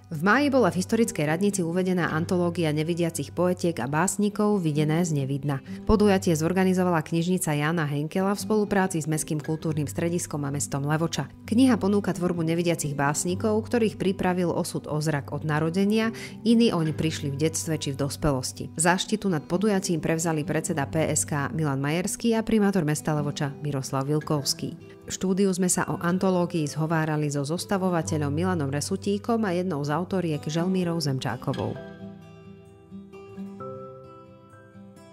V máji bola v historickej radnici uvedená antológia nevidiacich poetiek a básnikov Videné z nevidna. Podujatie zorganizovala knižnica Jána Henkela v spolupráci s Mestským kultúrnym strediskom a mestom Levoča. Kniha ponúka tvorbu nevidiacich básnikov, ktorých pripravil osud o zrak od narodenia, iní oň prišli v detstve či v dospelosti. Záštitu nad podujatím prevzali predseda PSK Milan Majerský a primátor mesta Levoča Miroslav Vilkovský. V štúdiu sme sa o antológii zhovárali so zostavovateľom Milanom Resutíkom a jednou z autoriek Želmírou Zemčákovou.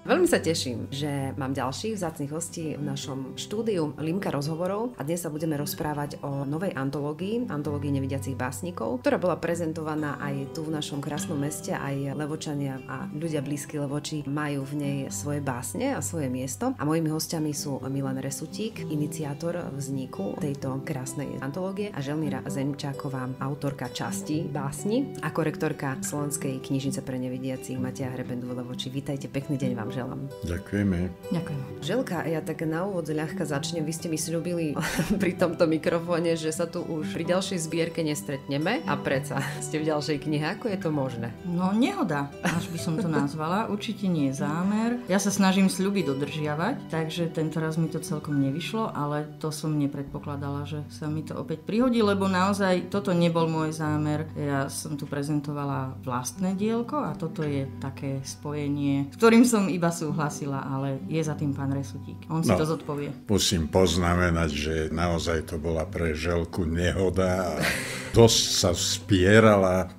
Veľmi sa teším, že mám ďalších vzácnych hostí v našom štúdiu Limka rozhovorov a dnes sa budeme rozprávať o novej antológii nevidiacich básnikov, ktorá bola prezentovaná aj tu v našom krásnom meste, aj Levočania a ľudia blízky Levoči majú v nej svoje básne a svoje miesto. A mojimi hostiami sú Milan Resutík, iniciátor vzniku tejto krásnej antológie, a Želmíra Zemčáková, autorka časti básni a korektorka Slovenskej knižnice pre nevidiacich Mateja Hrebendu v Levoči. Vítajte, pekný deň vám želám. Ďakujeme. Ďakujem. Želka, ja tak na úvod ľahka začnem. Vy ste mi sľúbili pri tomto mikrofóne, že sa tu už pri ďalšej zbierke nestretneme a predsa ste v ďalšej knihe. Ako je to možné? No nehoda, až by som to nazvala. Určite nie je zámer. Ja sa snažím sľuby dodržiavať, takže tento raz mi to celkom nevyšlo, ale to som nepredpokladala, že sa mi to opäť prihodí, lebo naozaj toto nebol môj zámer. Ja som tu prezentovala vlastné dielko a toto je také spojenie, s ktorým som iba súhlasila, ale je za tým pán Resutík. On si to zodpovie. Musím poznamenať, že naozaj to bola pre Želku nehoda a dosť sa spierala,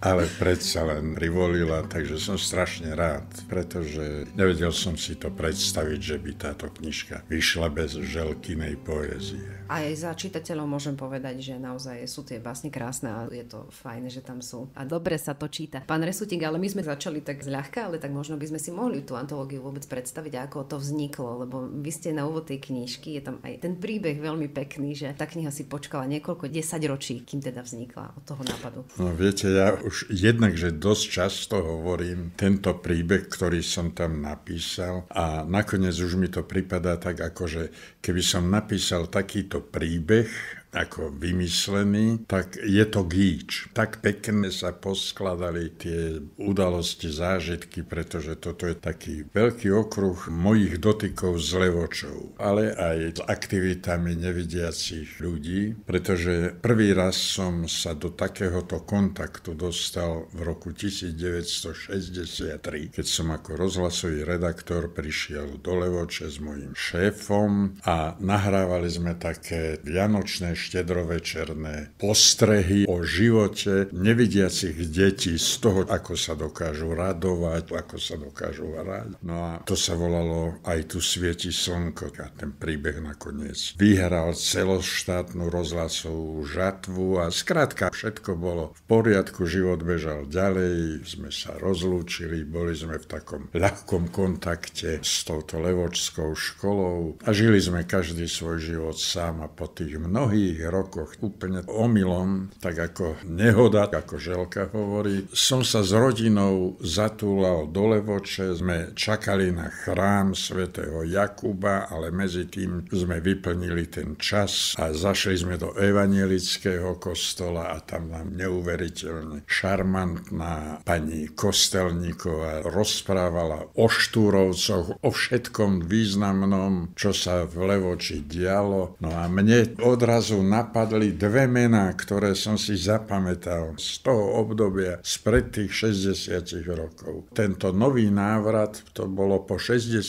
ale predsa len privolila, takže som strašne rád, pretože nevedel som si to predstaviť, že by táto knižka vyšla bez Želkinej poézie. Aj za čitateľov môžem povedať, že naozaj sú tie básne krásne a je to fajn, že tam sú. A dobre sa to číta. Pán Resutík, ale my sme začali tak zľahka, ale tak možno by sme si mohli tú antológiu vôbec predstaviť, ako to vzniklo, lebo vy ste na úvod tej knižky, je tam aj ten príbeh veľmi pekný, že tá kniha si počkala niekoľko 10 ročí, kým teda vznikla od toho nápadu. No viete, ja už jednak, že dosť často hovorím tento príbeh, ktorý som tam napísal, a nakoniec už mi to pripadá tak, ako že keby som napísal takýto príbeh, ako vymyslený, tak je to gíč. Tak pekne sa poskladali tie udalosti, zážitky, pretože toto je taký veľký okruh mojich dotykov s Levočou, ale aj s aktivitami nevidiacich ľudí, pretože prvý raz som sa do takéhoto kontaktu dostal v roku 1963, keď som ako rozhlasový redaktor prišiel do Levoče s mojím šéfom a nahrávali sme také vianočné štedrovečerné postrehy o živote nevidiacich detí, z toho, ako sa dokážu radovať, ako sa dokážu hrať. No a to sa volalo Aj tu svieti slnko. A ten príbeh nakoniec vyhral celoštátnu rozhlasovú žatvu a skrátka všetko bolo v poriadku, život bežal ďalej, sme sa rozlúčili, boli sme v takom ľahkom kontakte s touto levočskou školou a žili sme každý svoj život sám a po tých mnohých rokoch úplne omylom, tak ako nehoda, ako Želka hovorí, som sa s rodinou zatúlal do Levoče, sme čakali na chrám svätého Jakuba, ale medzi tým sme vyplnili ten čas a zašli sme do evangelického kostola a tam nám neuveriteľne šarmantná pani Kostelníková rozprávala o Štúrovcoch, o všetkom významnom, čo sa v Levoči dialo. No a mne odrazu napadli dve mená, ktoré som si zapamätal z toho obdobia spred tých 60 rokov. Tento nový návrat, to bolo po 60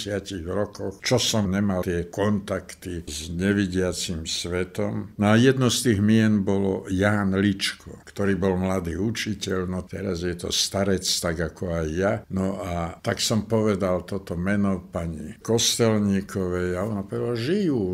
rokoch, čo som nemal tie kontakty s nevidiacim svetom. No a jedno z tých mien bolo Ján Ličko, ktorý bol mladý učiteľ, no teraz je to starec, tak ako aj ja. No a tak som povedal toto meno pani Kostelníkovej a ona povedala, žijú.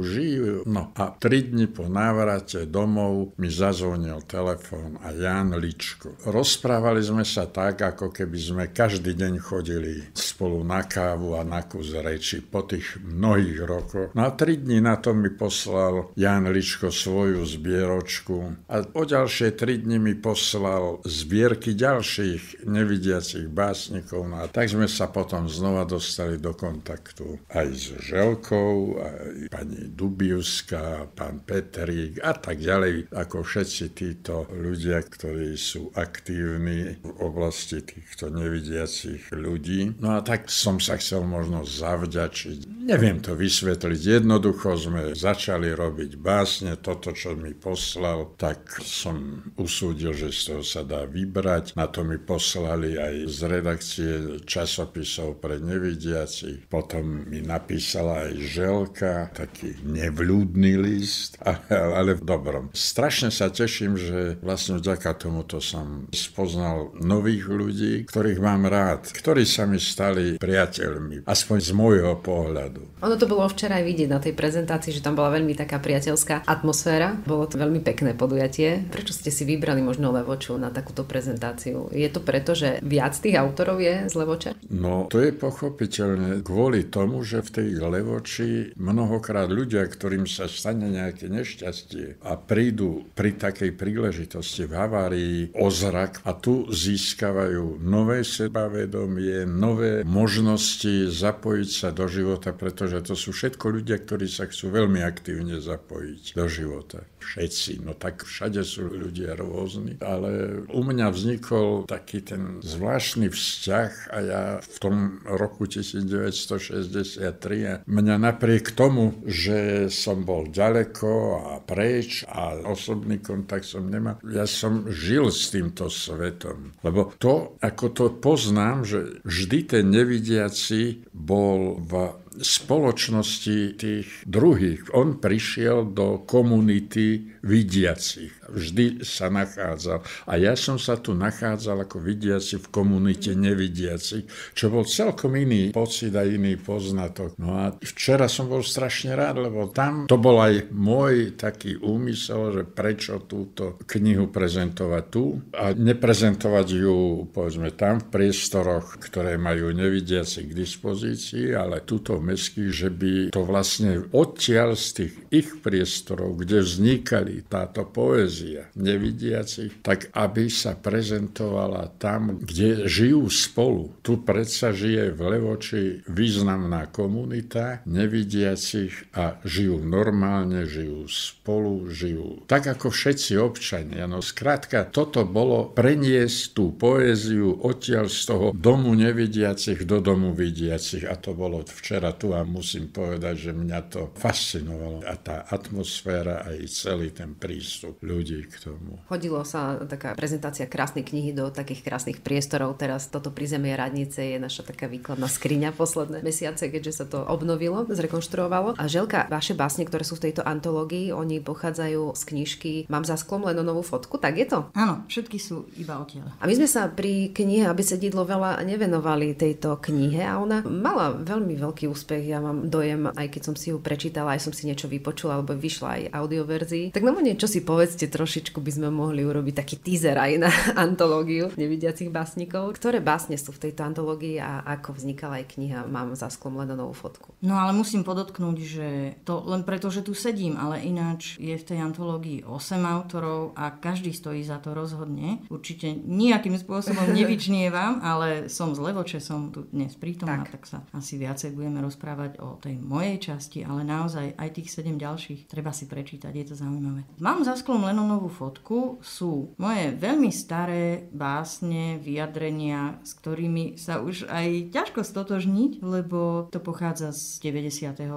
No a 3 dni po návrate domov mi zazvonil telefón a Ján Ličko. Rozprávali sme sa tak, ako keby sme každý deň chodili spolu na kávu a na kus reči po tých mnohých rokoch. No a 3 dni na to mi poslal Ján Ličko svoju zbieročku a o ďalšie 3 dni mi poslal zbierky ďalších nevidiacich básnikov. No a tak sme sa potom znova dostali do kontaktu aj s Želkou, aj pani Dubiuska, pán Petri, jazyk a tak ďalej, ako všetci títo ľudia, ktorí sú aktívni v oblasti týchto nevidiacich ľudí. No a tak som sa chcel možno zavďačiť. Neviem to vysvetliť. Jednoducho sme začali robiť básne. Toto, čo mi poslal, tak som usúdil, že z toho sa dá vybrať. Na to mi poslali aj z redakcie časopisov pre nevidiacich. Potom mi napísala aj Želka, taký nevľúdny list, ale v dobrom. Strašne sa teším, že vlastne vďaka tomuto som spoznal nových ľudí, ktorých mám rád, ktorí sa mi stali priateľmi, aspoň z môjho pohľadu. Ono to bolo včera aj vidieť na tej prezentácii, že tam bola veľmi taká priateľská atmosféra. Bolo to veľmi pekné podujatie. Prečo ste si vybrali možno Levoču na takúto prezentáciu? Je to preto, že viac tých autorov je z Levoče? No, to je pochopiteľné kvôli tomu, že v tej Levoči mnohokrát ľudia, ktorým sa stane nejaké nešťastie a prídu pri takej príležitosti v havárii o zrak a tu získavajú nové sebavedomie, nové možnosti zapojiť sa do života, pretože to sú všetko ľudia, ktorí sa chcú veľmi aktívne zapojiť do života. Všetci, no tak všade sú ľudia rôzni, ale u mňa vznikol taký ten zvláštny vzťah a ja v tom roku 1963 a mňa napriek tomu, že som bol ďaleko a preč a osobný kontakt som nemal, ja som žil s týmto svetom. Lebo to, ako to poznám, že vždy ten nevidiaci bol v spoločnosti tých druhých. On prišiel do komunity vidiacich. Vždy sa nachádzal. A ja som sa tu nachádzal ako vidiaci v komunite nevidiacich, čo bol celkom iný pocit a iný poznatok. No a včera som bol strašne rád, lebo tam to bol aj môj taký úmysel, že prečo túto knihu prezentovať tu a neprezentovať ju, povedzme, tam v priestoroch, ktoré majú nevidiaci k dispozícii, ale túto mestských, že by to vlastne odtiaľ z tých ich priestorov, kde vznikali táto poézia nevidiacich, tak aby sa prezentovala tam, kde žijú spolu. Tu predsa žije v Levoči významná komunita nevidiacich a žijú normálne, žijú spolu, žijú tak ako všetci občania. No skrátka, toto bolo preniesť tú poéziu odtiaľ z toho domu nevidiacich do domu vidiacich a to bolo včera tu a musím povedať, že mňa to fascinovalo a tá atmosféra aj celý ten prístup ľudí k tomu. Hodilo sa taká prezentácia krásnej knihy do takých krásnych priestorov. Teraz toto prízemie radnice je naša taká výkladná skriňa posledné mesiace, keďže sa to obnovilo, zrekonštruovalo. A Želka, vaše básne, ktoré sú v tejto antológii, oni pochádzajú z knižky Mám za sklom len novú fotku, tak je to? Áno, všetky sú iba odtiaľ. A my sme sa pri knihe Abecedidlo veľa nevenovali tejto knihe a ona mala veľmi veľký úspech. Ja mám dojem, aj keď som si ju prečítala, aj som si niečo vypočula, alebo vyšla aj audioverzii. Tak nám niečo si povedzte, trošičku by sme mohli urobiť taký teaser aj na antológiu nevidiacich básnikov. Ktoré básne sú v tejto antológii a ako vznikala aj kniha Mám za sklom len novú fotku? No ale musím podotknúť, že to len preto, že tu sedím, ale ináč je v tej antológii 8 autorov a každý stojí za to rozhodne. Určite nejakým spôsobom nevyčnievam, ale som z Levoče, som tu dnes prítomná, tak sa asi viacej budeme rozprávať o tej mojej časti, ale naozaj aj tých 7 ďalších treba si prečítať, je to zaujímavé. Mám za sklom len novú fotku, sú moje veľmi staré básne, vyjadrenia, s ktorými sa už aj ťažko stotožniť, lebo to pochádza z 93.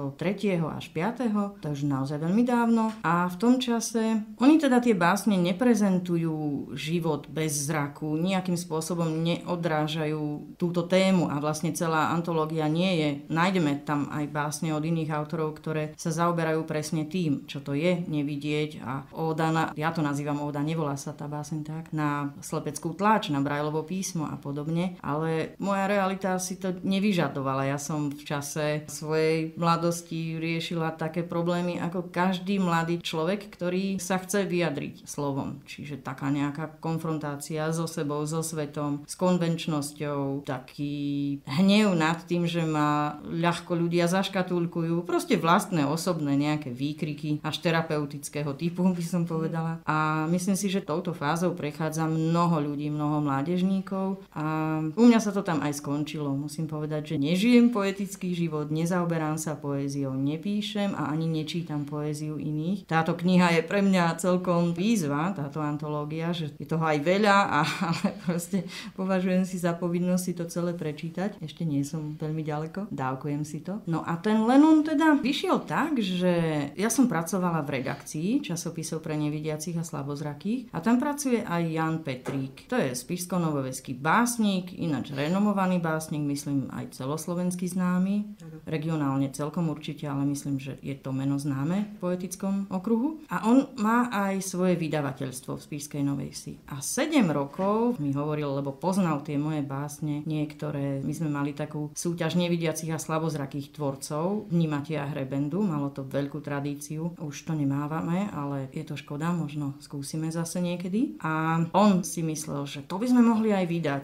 až 5. To už naozaj veľmi dávno. A v tom čase oni teda tie básne neprezentujú život bez zraku, nejakým spôsobom neodrážajú túto tému a vlastne celá antológia nie je. Nájdeme tam aj básne od iných autorov, ktoré sa zaoberajú presne tým, čo to je nevidieť a óda ja to nazývam óda, nevolá sa tá báseň tak, na slepeckú tlač, na Braillovo písmo a podobne, ale moja realita si to nevyžadovala. Ja som v čase svojej mladosti riešila také problémy ako každý mladý človek, ktorý sa chce vyjadriť slovom. Čiže taká nejaká konfrontácia so sebou, so svetom, s konvenčnosťou, taký hnev nad tým, že ma ľahko ľahko ľudia zaškatulkujú, proste vlastné, osobné nejaké výkriky, až terapeutického typu by som povedala. A myslím si, že touto fázou prechádza mnoho ľudí, mnoho mládežníkov a u mňa sa to tam aj skončilo. Musím povedať, že nežijem poetický život, nezaoberám sa poéziou, nepíšem a ani nečítam poéziu iných. Táto kniha je pre mňa celkom výzva, táto antológia, že je toho aj veľa, ale proste považujem si za povinnosť si to celé prečítať. Ešte nie som veľmi ďaleko, dávkujem si to. No a ten Lenon teda vyšiel tak, že ja som pracovala v redakcii časopisov pre nevidiacich a slabozrakých a tam pracuje aj Jan Petrík. To je spišsko-novoveský básnik, ináč renomovaný básnik, myslím aj celoslovenský známy, regionálne celkom určite, ale myslím, že je to meno známe v poetickom okruhu. A on má aj svoje vydavateľstvo v Spišskej Novej Vsi. A 7 rokov mi hovoril, lebo poznal tie moje básne niektoré. My sme mali takú súťaž nevidiacich a slabozrakých tvorcov Vnímatia Hrebendu, malo to veľkú tradíciu. Už to nemávame, ale je to škoda, možno skúsime zase niekedy. A on si myslel, že to by sme mohli aj vydať.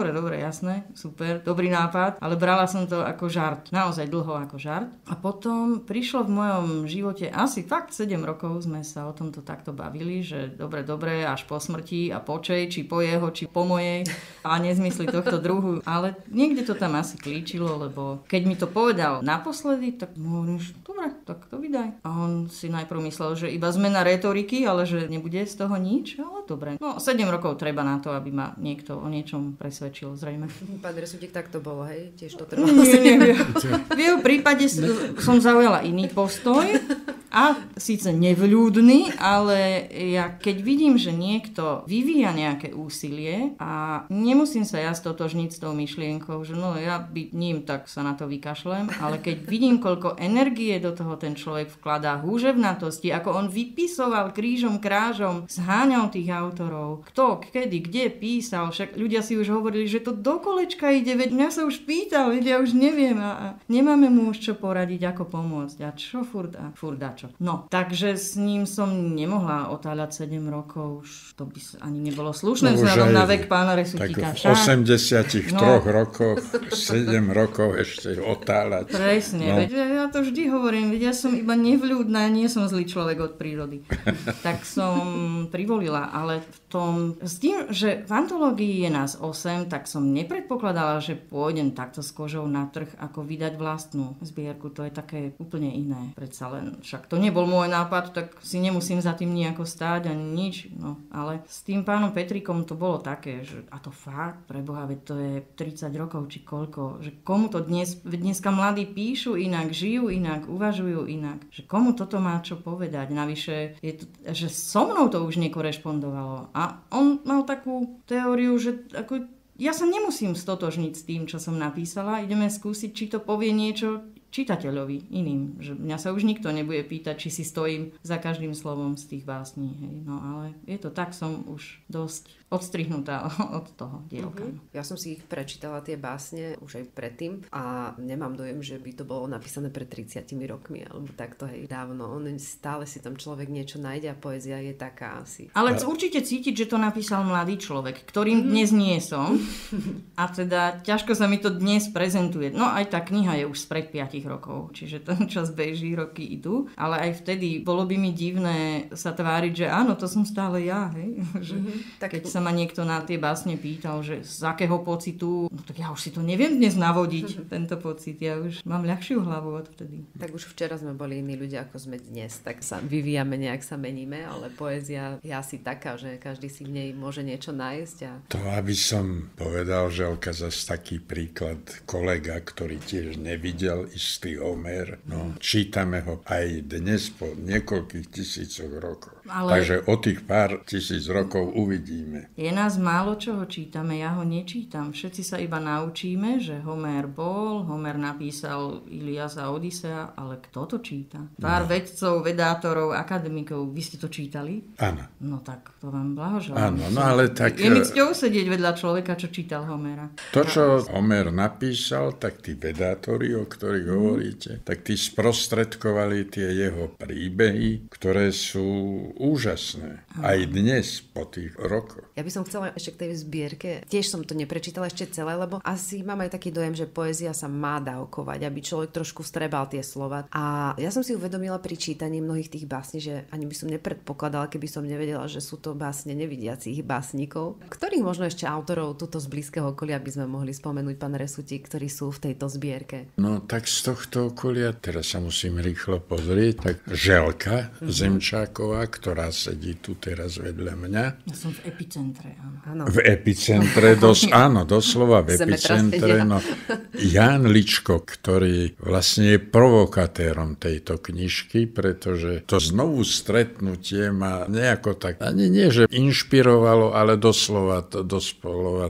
Dobre, jasné, super, dobrý nápad, ale brala som to ako žart, naozaj dlho ako žart. A potom prišlo v mojom živote asi fakt 7 rokov sme sa o tomto takto bavili, že dobre, až po smrti a počej, či po jeho, či po mojej a nezmysli tohto druhu. Ale niekde to tam asi klíčilo, lebo keď mi to povedal naposledy, tak mu hovorím, že dobre, tak to vydaj. A on si najprv myslel, že iba zmena retoriky, ale že nebude z toho nič, ale dobre. No 7 rokov treba na to, aby ma niekto o niečom presvedčil, zrejme. Pán Resutík, tak to bolo, hej? Tiež to trvalo. Nie. V jeho prípade som zaujala iný postoj a síce nevľúdny, ale ja keď vidím, že niekto vyvíja nejaké úsilie a nemusím sa ja stotožniť s tou myšlienkou, že no ja byť ním, tak sa na to vykašlem, ale keď vidím, koľko energie do toho ten človek vkladá, húževnatosti, ako on vypisoval krížom krážom, zháňal tých autorov, kto, kedy, kde písal, však ľudia si už hovorili, že to do kolečka ide, veď mňa sa už pýtal, veď ja už neviem a nemáme mu už čo poradiť, ako pomôcť a čo furt dačo. No, takže s ním som nemohla otáľať 7 rokov, už to by ani nebolo slušné vzhľadom na vek pána Resutíka. V 83 rokoch 7 rokov ešte otáľať. Presne, veď ja to vždy hovorím, veď ja som iba nevľúdna, nie som zlý človek od prírody. Tak som privolila, ale s tým, že v antológii je nás 8, tak som nepredpokladala, že pôjdem takto s kožou na trh, ako vydať vlastnú zbierku. To je také úplne iné. Predsa len, však to nebol môj nápad, tak si nemusím za tým nejako stáť ani nič. No, ale s tým pánom Petríkom to bolo také, že a to fakt, preboha, veď to je 30 rokov či koľko, že komu to dneska mladí píšu inak, žijú inak, uvažujú inak, že komu toto má čo povedať. Navyše, je to, že so mnou to už nekorešpondovalo. A on mal takú teóriu, že ako ja sa nemusím stotožniť s tým, čo som napísala. Ideme skúsiť, či to povie niečo čitateľovi iným. Že mňa sa už nikto nebude pýtať, či si stojím za každým slovom z tých básní. Hej. No ale je to tak, som už dosť odstrihnutá od toho dielka. Ja som si ich prečítala tie básne už aj predtým a nemám dojem, že by to bolo napísané pred 30 rokmi alebo takto, hej, dávno. Stále si tam človek niečo nájde a poézia je taká asi. Ale určite cítiť, že to napísal mladý človek, ktorým dnes nie som. A teda ťažko sa mi to dnes prezentuje. No aj tá kniha je už spred 5 rokov, čiže ten čas beží, roky idú. Ale aj vtedy bolo by mi divné sa tváriť, že áno, to som stále ja, hej. Keď sa ma niekto na tie básne pýtal, že z akého pocitu, no tak ja už si to neviem dnes navodiť, tento pocit. Ja už mám ľahšiu hlavu odvtedy. Tak už včera sme boli iní ľudia, ako sme dnes, tak sa vyvíjame, nejak sa meníme, ale poézia je asi taká, že každý si v nej môže niečo nájsť. To, aby som povedal, že zase taký príklad kolega, ktorý tiež nevidel istý Homer, no čítame ho aj dnes po niekoľkých tisícoch rokov. Takže o tých pár tisíc rokov uvidíme. Je nás málo, čo ho čítame, ja ho nečítam. Všetci sa iba naučíme, že Homer bol, Homer napísal Ilias a Odysea, ale kto to číta? Pár vedcov, vedátorov, akademikov, vy ste to čítali? Áno. No tak to vám blahoželám. Áno, no ale tak... Je mi cťou sedieť vedľa človeka, čo čítal Homera. To, čo Homer napísal, tak tí vedátori, o ktorých hovoríte, tak tí sprostredkovali tie jeho príbehy, ktoré sú úžasné. Aj dnes, po tých rokoch. Ja by som chcela ešte k tej zbierke, tiež som to neprečítala ešte celé, lebo asi mám aj taký dojem, že poézia sa má dávkovať, aby človek trošku vstrebal tie slova. A ja som si uvedomila pri čítaní mnohých tých básní, že ani by som nepredpokladala, keby som nevedela, že sú to básne nevidiacich básnikov. Ktorých možno ešte autorov tuto z blízkeho okolia by sme mohli spomenúť, pán Resutík, ktorí sú v tejto zbierke? No tak z tohto okolia, teraz sa musím rýchlo pozrieť, tak Želka Zemčáková, ktorá sedí tu teraz vedľa mňa. Ja som v epicentre, áno. V epicentre, áno, doslova v epicentre. No, Ján Ličko, ktorý vlastne je provokatérom tejto knižky, pretože to znovu stretnutie ma nejako tak, ani nie, že inšpirovalo, ale doslova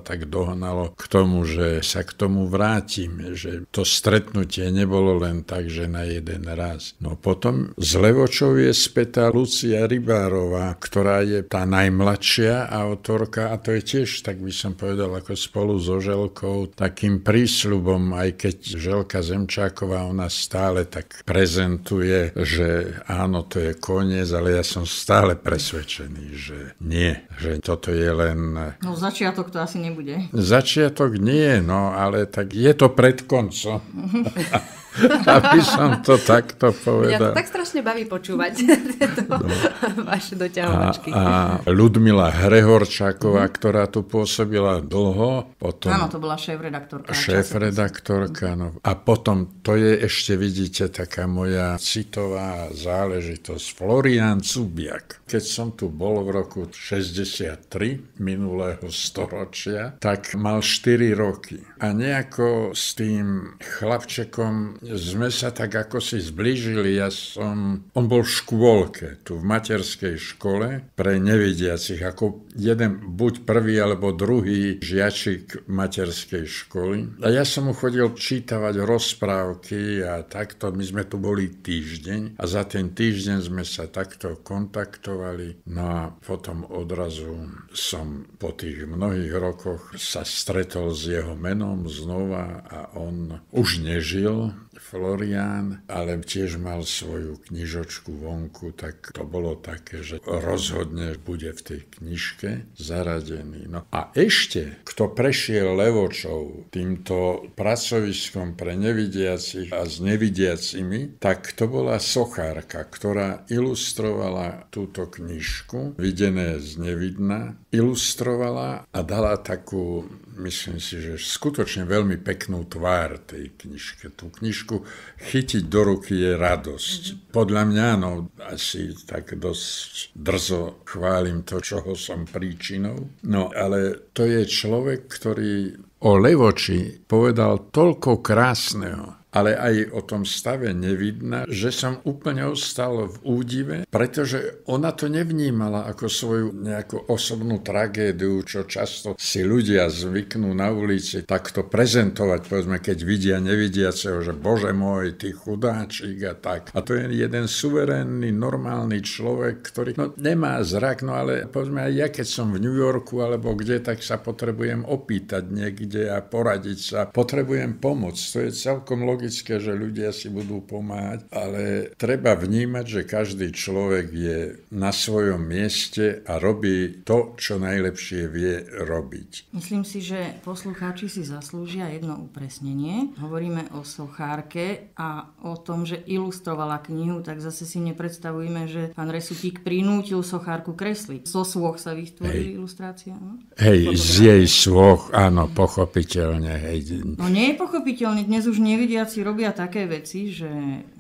tak dohnalo k tomu, že sa k tomu vrátim, že to stretnutie nebolo len tak, že na jeden raz. No potom z Levočov je spätá Lucia Rybárová, ktorá je tá najmladšia autorka a to je tiež, tak by som povedal, ako spolu so Želkou, takým prísľubom, aj keď Želka Zemčáková, ona stále tak prezentuje, že áno, to je koniec, ale ja som stále presvedčený, že nie, že toto je len... No začiatok to asi nebude. Začiatok nie, no ale tak je to pred koncom. Aby som to takto povedal. Mňa to tak strašne baví počúvať vaše doťahovačky. A Ľudmila Hrehorčáková, ktorá tu pôsobila dlho. Potom áno, to bola šéfredaktorka. Šéfredaktorka, no. A potom, to je ešte, vidíte, taká moja citová záležitosť. Florián Cubiak. Keď som tu bol v roku 63 minulého storočia, tak mal 4 roky. A nejako s tým chlapčekom sme sa tak ako si zblížili. On bol v škôlke, tu v materskej škole pre nevidiacich, ako jeden, buď prvý alebo druhý žiačik materskej školy. A ja som mu chodil čítavať rozprávky a takto, my sme tu boli týždeň a za ten týždeň sme sa takto kontaktovali. No a potom odrazu som po tých mnohých rokoch sa stretol s jeho menom znova a on už nežil, Florián, ale tiež mal svoju knižočku vonku, tak to bolo také, že rozhodne bude v tej knižke zaradený. No a ešte, kto prešiel Levočov týmto pracoviskom pre nevidiacich a s nevidiacimi, tak to bola sochárka, ktorá ilustrovala túto knižku, Videné z nevidna, ilustrovala a dala takú, myslím si, že skutočne veľmi peknú tvár tej knižke. Tú knižku chytiť do ruky je radosť. Podľa mňa, no, asi tak dosť drzo chválim to, čoho som príčinou. No, ale to je človek, ktorý o Levoči povedal toľko krásneho, ale aj o tom stave nevidna, že som úplne ostal v údive, pretože ona to nevnímala ako svoju nejakú osobnú tragédiu, čo často si ľudia zvyknú na ulici takto prezentovať, povedzme, keď vidia nevidiaceho, že bože môj, ty chudáčik a tak. A to je jeden suverénny, normálny človek, ktorý nemá zrak, no ale povedzme aj ja, keď som v New Yorku alebo kde, tak sa potrebujem opýtať niekde a poradiť sa. Potrebujem pomoc. To je celkom logické, že ľudia si budú pomáhať, ale treba vnímať, že každý človek je na svojom mieste a robí to, čo najlepšie vie robiť. Myslím si, že poslucháči si zaslúžia jedno upresnenie. Hovoríme o sochárke a o tom, že ilustrovala knihu, tak zase si nepredstavujeme, že pán Resutík prinútil sochárku kresliť. Zo svoch sa vytvorí ilustrácia. No? Hej, z jej svoch, áno, pochopiteľne. Hej. No nie je pochopiteľne, dnes už nevidiaci robia také veci, že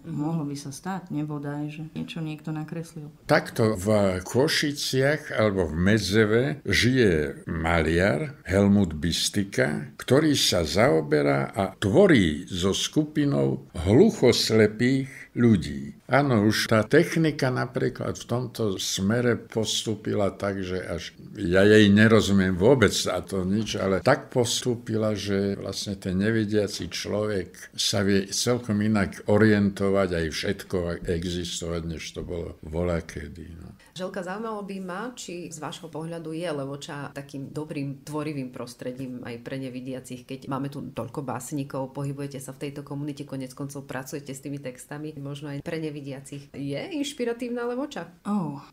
mohlo by sa stať, nebodaj, že niečo niekto nakreslil. Takto v Košiciach alebo v Medzeve žije maliar Helmut Bistika, ktorý sa zaoberá a tvorí so skupinou hluchoslepých ľudí. Áno, už tá technika napríklad v tomto smere postúpila tak, že až ja jej nerozumiem vôbec a to nič, ale tak postúpila, že vlastne ten nevidiaci človek sa vie celkom inak orientovať fungovať, aj všetko existovať, než to bolo voľakedy. No. Želka, zaujímalo by ma, či z vášho pohľadu je Levoča takým dobrým tvorivým prostredím aj pre nevidiacich, keď máme tu toľko básnikov, pohybujete sa v tejto komunite, konec koncov pracujete s tými textami, možno aj pre nevidiacich. Je inšpiratívna Levoča?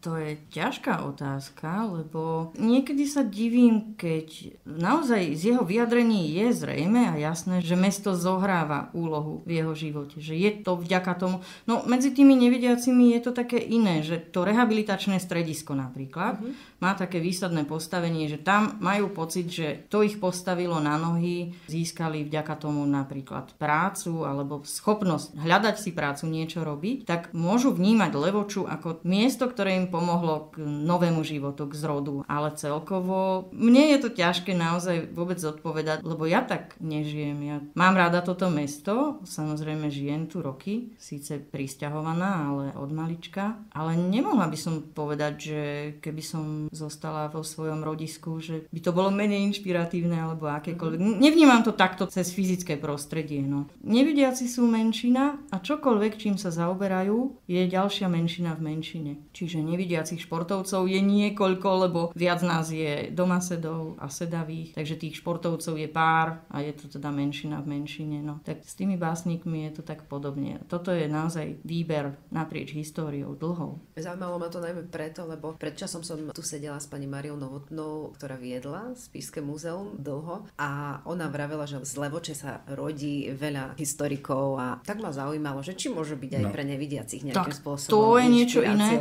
To je ťažká otázka, lebo niekedy sa divím, keď naozaj z jeho vyjadrení je zrejme a jasné, že mesto zohráva úlohu v jeho živote, že je to vďaka tomu. No medzi tými nevidiacimi je to také iné, že to rehabilitačné stredisko napríklad má také výsadné postavenie, že tam majú pocit, že to ich postavilo na nohy, získali vďaka tomu napríklad prácu alebo schopnosť hľadať si prácu, niečo robiť, tak môžu vnímať Levoču ako miesto, ktoré im pomohlo k novému životu, k zrodu. Ale celkovo mne je to ťažké naozaj vôbec zodpovedať, lebo ja tak nežijem. Ja mám rada toto mesto, samozrejme žijem tu roky, síce prisťahovaná, ale od malička, ale nemohla by som povedať, že keby som zostala vo svojom rodisku, že by to bolo menej inšpiratívne alebo akékoľvek. Nevnímam to takto cez fyzické prostredie. No. Nevidiaci sú menšina a čokoľvek, čím sa zaoberajú, je ďalšia menšina v menšine. Čiže nevidiacich športovcov je niekoľko, lebo viac nás je domasedov a sedavých, takže tých športovcov je pár a je to teda menšina v menšine. No. Tak s tými básnikmi je to tak podobne. Toto je naozaj výber naprieč históriou dlhou. Zaujímalo ma to najmä preto, lebo predčasom som tu sedela s pani Máriou Novotnou, ktorá viedla Spišské múzeum dlho a ona vravela, že z Levoče sa rodí veľa historikov a tak ma zaujímalo, že či môže byť aj pre nevidiacich nejakým spôsobom. To je niečo iné.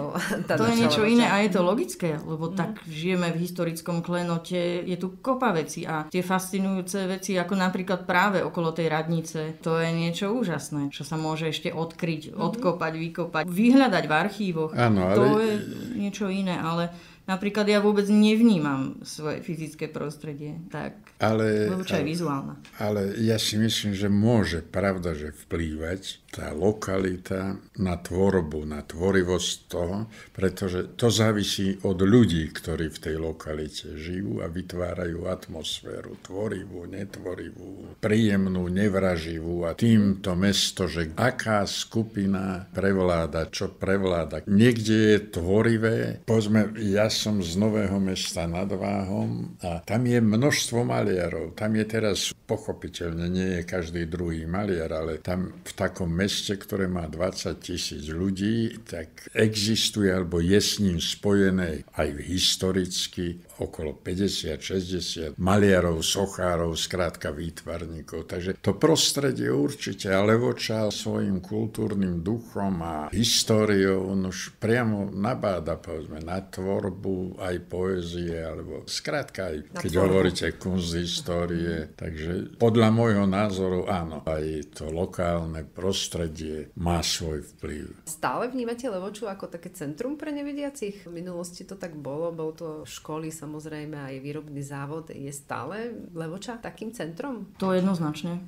To je niečo iné a je to logické, lebo tak žijeme v historickom klenote, je tu kopa veci a tie fascinujúce veci, ako napríklad práve okolo tej radnice, to je niečo úžasné, čo sa môže ešte odkryť, odkopať, vykopať, vyhľadať v archívoch. Áno, ale... To je niečo iné, ale napríklad ja vôbec nevnímam svoje fyzické prostredie, tak Levoča je vizuálna. Ale ja si myslím, že môže, pravda, že vplývať tá lokalita na tvorbu, na tvorivosť toho, pretože to závisí od ľudí, ktorí v tej lokalite žijú a vytvárajú atmosféru tvorivú, netvorivú, príjemnú, nevraživú a týmto mesto, že aká skupina prevláda, čo prevláda. Niekde je tvorivé, povedzme, ja som z Nového Mesta nad Váhom a tam je množstvo maliarov. Tam je teraz, pochopiteľne, nie je každý druhý maliar, ale tam v takom meste, ktoré má 20 000 ľudí, tak existuje, alebo je s ním spojené aj historicky okolo 50-60 maliarov, sochárov, skrátka výtvarníkov. Takže to prostredie určite, a Levoča svojim kultúrnym duchom a históriou už priamo nabáda, povedzme, na tvorbu aj poézie, alebo skrátka aj, keď hovoríte kunsthistórie. Takže podľa môjho názoru áno, aj to lokálne prostredie má svoj vplyv. Stále vnímate Levoču ako také centrum pre nevidiacich? V minulosti to tak bolo to školy, samozrejme aj výrobný závod. Je stále Levoča takým centrom? To jednoznačne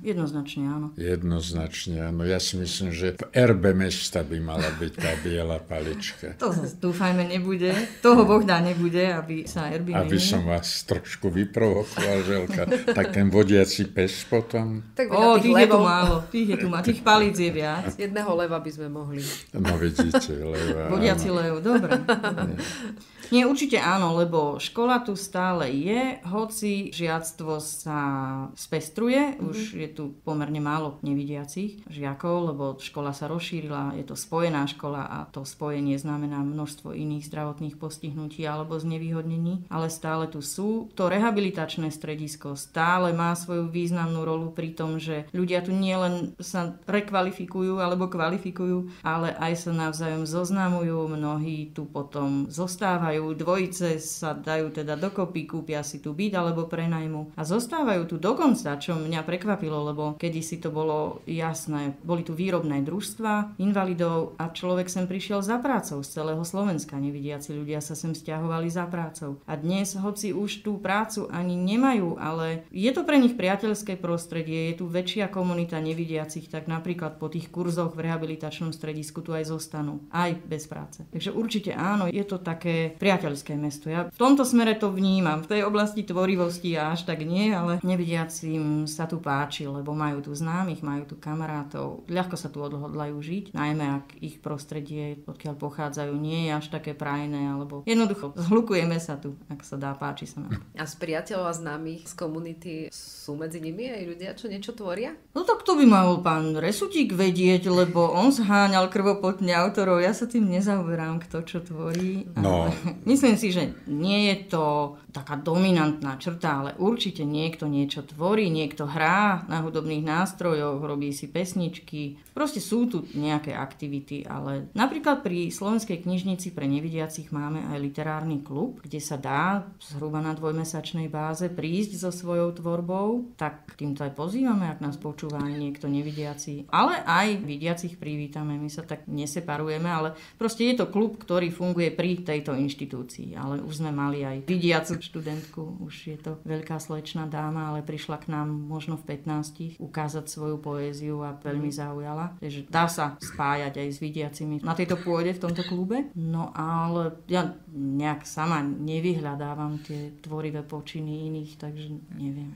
áno. Jednoznačne áno. Ja si myslím, že v erbe mesta by mala byť tá biela palička. To dúfajme nebude. Toho Boh dá nebude, aby sa erby menili. Aby som vás trošku vyprovokoval, Želka. Tak ten vodiaci pes potom? Tak tých je tu málo. Tých palíc je viac. Jedného leva by sme mohli. No vidíte, leva. Vodiaci lev, dobre. Nie, určite áno, lebo škola tu stále je, hoci žiactvo sa spestruje, už je tu pomerne málo nevidiacich žiakov, lebo škola sa rozšírila, je to spojená škola a to spojenie znamená množstvo iných zdravotných postihnutí alebo znevýhodnení, ale stále tu sú. To rehabilitačné stredisko stále má svoju významnú rolu pri tom, že ľudia tu nielen sa rekvalifikujú alebo kvalifikujú, ale aj sa navzájom zoznamujú, mnohí tu potom zostávajú, dvojice sa dajú teda dokopy, kúpia si tu byt alebo prenajmu a zostávajú tu dokonca, čo mňa prekvapilo, lebo kedysi to bolo jasné. Boli tu výrobné družstva invalidov a človek sem prišiel za prácou z celého Slovenska. nevidiaci ľudia sa sem sťahovali za prácou. A dnes, hoci už tú prácu ani nemajú, ale je to pre nich priateľské prostredie, je tu väčšia komunita nevidiacich, tak napríklad po tých kurzoch v rehabilitačnom stredisku tu aj zostanú, aj bez práce. Takže určite áno, je to také priateľské mesto. Ja v tomto smere to vnímam. V tej oblasti tvorivosti až tak nie, ale nevidiacim sa tu páči, lebo majú tu známych, majú tu kamarátov. Ľahko sa tu odhodlajú žiť, najmä ak ich prostredie, odkiaľ pochádzajú, nie je až také prajné, alebo jednoducho zhlukujeme sa tu, ak sa dá, páči sa nám. A z priateľov a známych z komunity sú medzi nimi aj ľudia, čo niečo tvoria? No tak to by mal pán Resutík vedieť, lebo on zháňal krvopotne autorov. Ja sa tým nezaoberám, kto čo tvorí. No. Myslím si, že nie je to taká dominantná črta, ale určite niekto niečo tvorí, niekto hrá na hudobných nástrojoch, robí si pesničky. Proste sú tu nejaké aktivity, ale napríklad pri Slovenskej knižnici pre nevidiacich máme aj literárny klub, kde sa dá zhruba na dvojmesačnej báze prísť so svojou tvorbou, tak týmto aj pozývame, ak nás počúva aj niekto nevidiaci. Ale aj vidiacich privítame, my sa tak neseparujeme, ale proste je to klub, ktorý funguje pri tejto inštitúcii. Ale už sme mali aj vidiacu študentku, už je to veľká slečná dáma, ale prišla k nám možno v 15 ukázať svoju poéziu a veľmi zaujala. Takže dá sa spájať aj s vidiacimi na tejto pôde v tomto klube. No ale ja nejak sama nevyhľadávam tie tvorivé počiny iných, takže neviem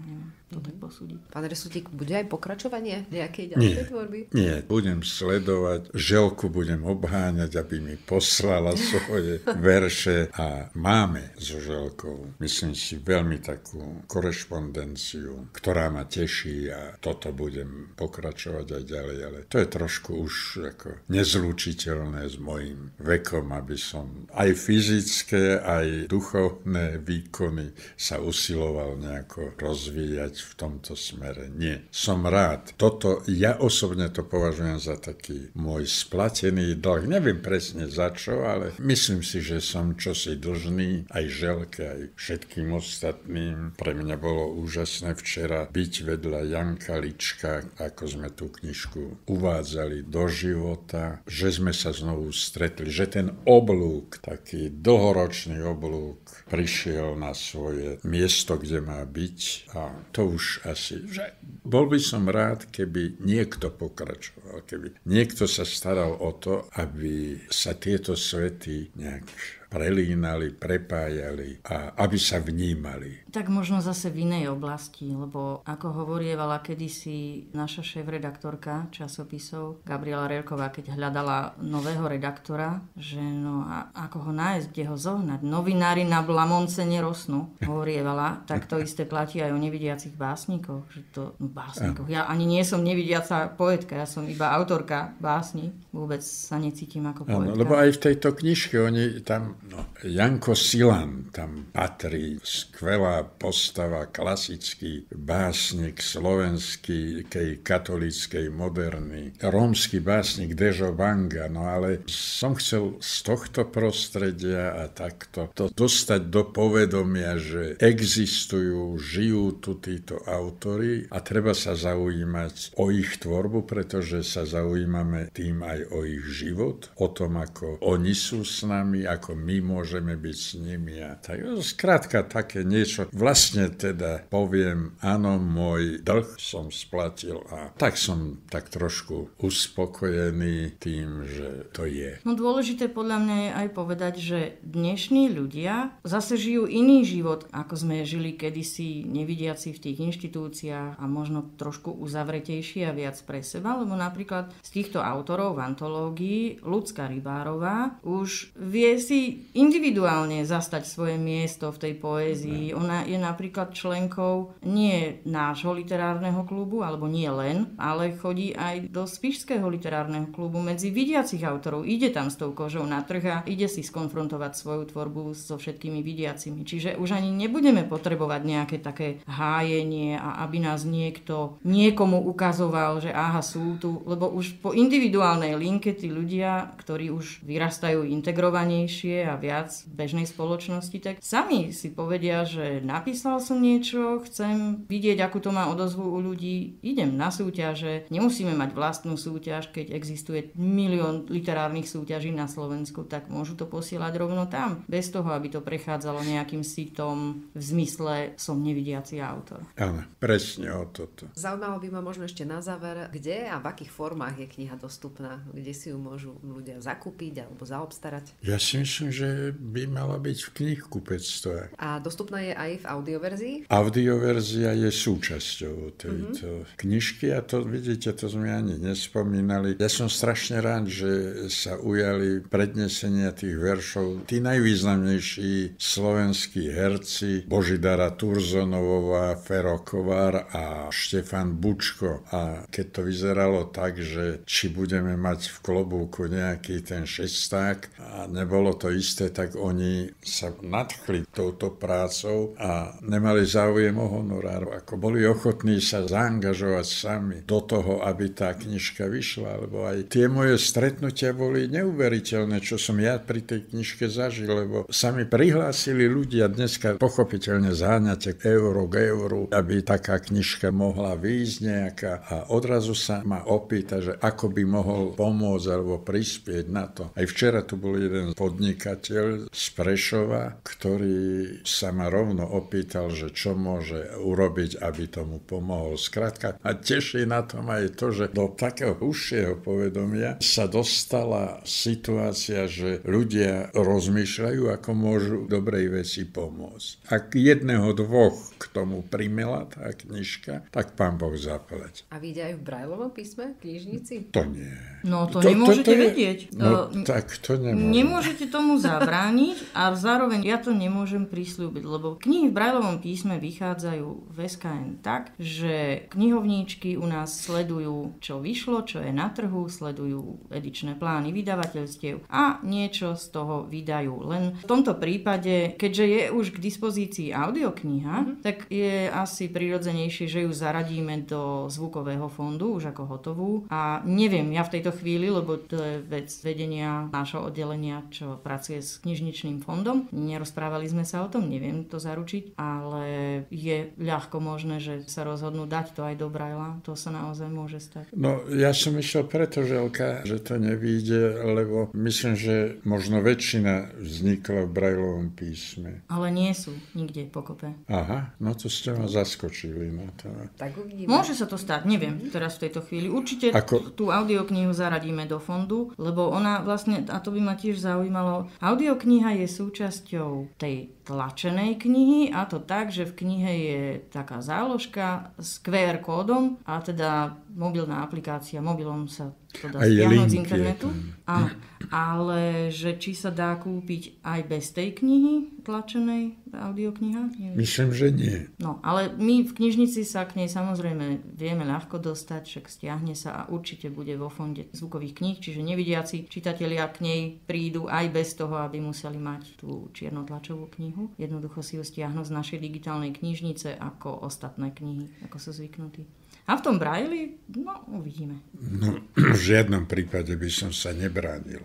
to tak posúdiť. Pán Resutík, bude aj pokračovanie nejakej ďalšej tvorby? Nie, budem sledovať, Želku budem obháňať, aby mi poslala svoje verše a máme so Želkou, myslím si, veľmi takú korešpondenciu, ktorá ma teší a toto budem pokračovať aj ďalej, ale to je trošku už ako nezlučiteľné s mojím vekom, aby som aj fyzické, aj duchovné výkony sa usiloval nejako rozvíjať v tomto smere. Nie. Som rád. Toto, ja osobne to považujem za taký môj splatený dlh. Neviem presne za čo, ale myslím si, že som čosi dlžný aj Želke, aj všetkým ostatným. Pre mňa bolo úžasné včera byť vedľa Janka Lička, ako sme tú knižku uvádzali do života, že sme sa znovu stretli, že ten oblúk, taký dlhoročný oblúk, prišiel na svoje miesto, kde má byť a to už asi, že bol by som rád, keby niekto pokračoval, keby niekto sa staral o to, aby sa tieto svety nejak prelínali, prepájali a aby sa vnímali. Tak možno zase v inej oblasti, lebo ako hovorievala kedysi naša šéf-redaktorka časopisov Gabriela Rerková, keď hľadala nového redaktora, že no a ako ho nájsť, kde ho zohnať. Novinári na Blamonce nerosnú, hovorievala, tak to isté platí aj o nevidiacich básnikoch. Že to, básnikoch. Ja ani nie som nevidiaca poetka, ja som iba autorka básni. Vôbec sa necítim ako poetka. Lebo aj v tejto knižke oni tam Janko Silan tam patrí, skvelá postava, klasický básnik slovenský, katolíckej moderny, rómsky básnik Dežo Vanga, no ale som chcel z tohto prostredia a takto to dostať do povedomia, že existujú, žijú tu títo autori a treba sa zaujímať o ich tvorbu, pretože sa zaujímame tým aj o ich život, o tom, ako oni sú s nami, ako my môžeme byť s nimi. A tak, skrátka také niečo. Vlastne teda poviem, áno, môj dlh som splatil a tak som tak trošku uspokojený tým, že to je. No dôležité podľa mňa je aj povedať, že dnešní ľudia zase žijú iný život, ako sme žili kedysi nevidiaci v tých inštitúciách a možno trošku uzavretejší a viac pre seba, lebo napríklad z týchto autorov v antológii Ľudská Rybárová už vie si individuálne zastať svoje miesto v tej poézii. Ona je napríklad členkou nie nášho literárneho klubu, alebo nie len, ale chodí aj do Spišského literárneho klubu medzi vidiacich autorov. Ide tam s tou kožou na trh a ide si skonfrontovať svoju tvorbu so všetkými vidiacimi. Čiže už ani nebudeme potrebovať nejaké také hájenie prepojenie a aby nás niekomu ukazoval, že aha, sú tu, lebo už po individuálnej linke tí ľudia, ktorí už vyrastajú integrovanejšie a viac v bežnej spoločnosti, tak sami si povedia, že napísal som niečo, chcem vidieť, akú to má odozvu u ľudí, idem na súťaže, nemusíme mať vlastnú súťaž, keď existuje milión literárnych súťaží na Slovensku, tak môžu to posielať rovno tam, bez toho, aby to prechádzalo nejakým sitom v zmysle som nevidiaci autor. Áno, presne o toto. Zaujímalo by ma možno ešte na záver, kde a v akých formách je kniha dostupná, kde si ju môžu ľudia zakúpiť alebo zaobstarať? Ja si myslím, že by mala byť v knihkupectvách. A dostupná je aj v audioverzii? Audioverzia je súčasťou tejto knižky a to vidíte, to sme ani nespomínali. Ja som strašne rád, že sa ujali prednesenia tých veršov tí najvýznamnejší slovenskí herci Božidara Turzonovová, Fero Kovar a Štefan Bučko. A keď to vyzeralo tak, že či budeme mať v klobúku nejaký ten šesták a nebolo to isté, tak oni sa nadchli touto prácou a nemali záujem o honorár. Ako boli ochotní sa zaangažovať sami do toho, aby tá knižka vyšla, lebo aj tie moje stretnutia boli neuveriteľné, čo som ja pri tej knižke zažil, lebo sa mi prihlásili ľudia dneska pochopiteľne zháňate euro k euru, aby taká knižka mohla výjsť nejaká a odrazu sa ma opýta, že ako by mohol pomôcť alebo prispieť na to. Aj včera tu bol jeden podnikateľ z Prešova, ktorý sa ma rovno opýtal, že čo môže urobiť, aby tomu pomohol. Skrátka, a teší na tom aj to, že do takého užšieho povedomia sa dostala situácia, že ľudia rozmýšľajú, ako môžu dobrej veci pomôcť. Ak jedného, dvoch k tomu primela tá knižka, tak Pán Boh zaplať. A vyjde aj v Braillovom písme, knižnici? To nie. No to nemôžete vedieť. No tak to nemôžete. Nemôžete tomu zabrániť a zároveň ja to nemôžem prisľúbiť, lebo knihy v Braillovom písme vychádzajú v SKN tak, že knihovníčky u nás sledujú, čo vyšlo, čo je na trhu, sledujú edičné plány vydavateľstiev a niečo z toho vydajú. Len v tomto prípade, keďže je už k dispozícii audiokniha, tak je asi prirodzenejšie, že ju zaradíme do zvukového fondu už ako hotovú. A neviem, ja v tejto chvíli, lebo to je vec vedenia nášho oddelenia, čo pracuje s knižničným fondom. Nerozprávali sme sa o tom, neviem to zaručiť, ale je ľahko možné, že sa rozhodnú dať to aj do Brailla. To sa naozaj môže stať. No, ja som išiel preto, Želka, že to nevyjde, lebo myslím, že možno väčšina vznikla v Braillovom písme. Ale nie sú nikde pokope. Aha, no to ste ma zaskočili. No to... Tak uvidíme. Môže sa to stať, neviem teraz v tejto chvíli. Určite tú audioknihu zaradíme do fondu, lebo ona vlastne, a to by ma tiež zaujímalo, audiokniha je súčasťou tej tlačenej knihy a to tak, že v knihe je taká záložka s QR kódom a teda mobilná aplikácia, mobilom sa to dá stiahnuť z internetu. Áno, ale že či sa dá kúpiť aj bez tej knihy tlačenej audiokniha? Neviem. Myslím, že nie. No, ale my v knižnici sa k nej samozrejme vieme ľahko dostať, však stiahne sa a určite bude vo fonde zvukových kníh, čiže nevidiaci čitatelia k nej prídu aj bez toho, aby museli mať tú čiernotlačovú knihu. Jednoducho si ju stiahnu z našej digitálnej knižnice ako ostatné knihy, ako sú zvyknutí. A v tom Brailli, no, uvidíme. No, v žiadnom prípade by som sa nebránil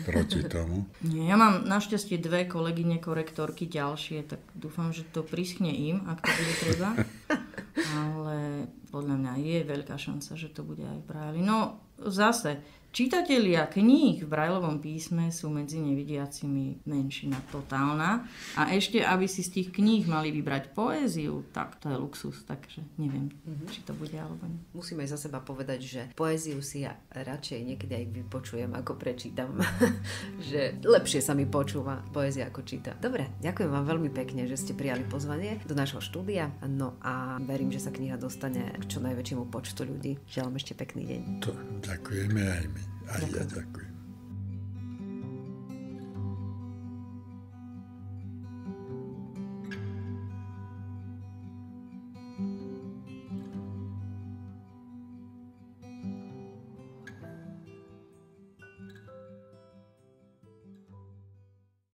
proti tomu. Nie, ja mám našťastie 2 kolegyne korektorky ďalšie, tak dúfam, že to prischne im, ak to bude treba. Ale podľa mňa je veľká šanca, že to bude aj v Brailli. No, zase, čitatelia kníh v Braillovom písme sú medzi nevidiacimi menšina totálna a ešte, aby si z tých kníh mali vybrať poéziu, tak to je luxus, takže neviem, či to bude alebo nie. Musím aj za seba povedať, že poéziu si ja radšej niekedy aj vypočujem, ako prečítam. Že lepšie sa mi počúva poézia, ako číta. Dobre, ďakujem vám veľmi pekne, že ste prijali pozvanie do nášho štúdia. No a verím, že sa kniha dostane k čo najväčšiemu počtu ľudí. Želám ešte pekný deň. To ďakujeme aj my. Aj ja ďakujem.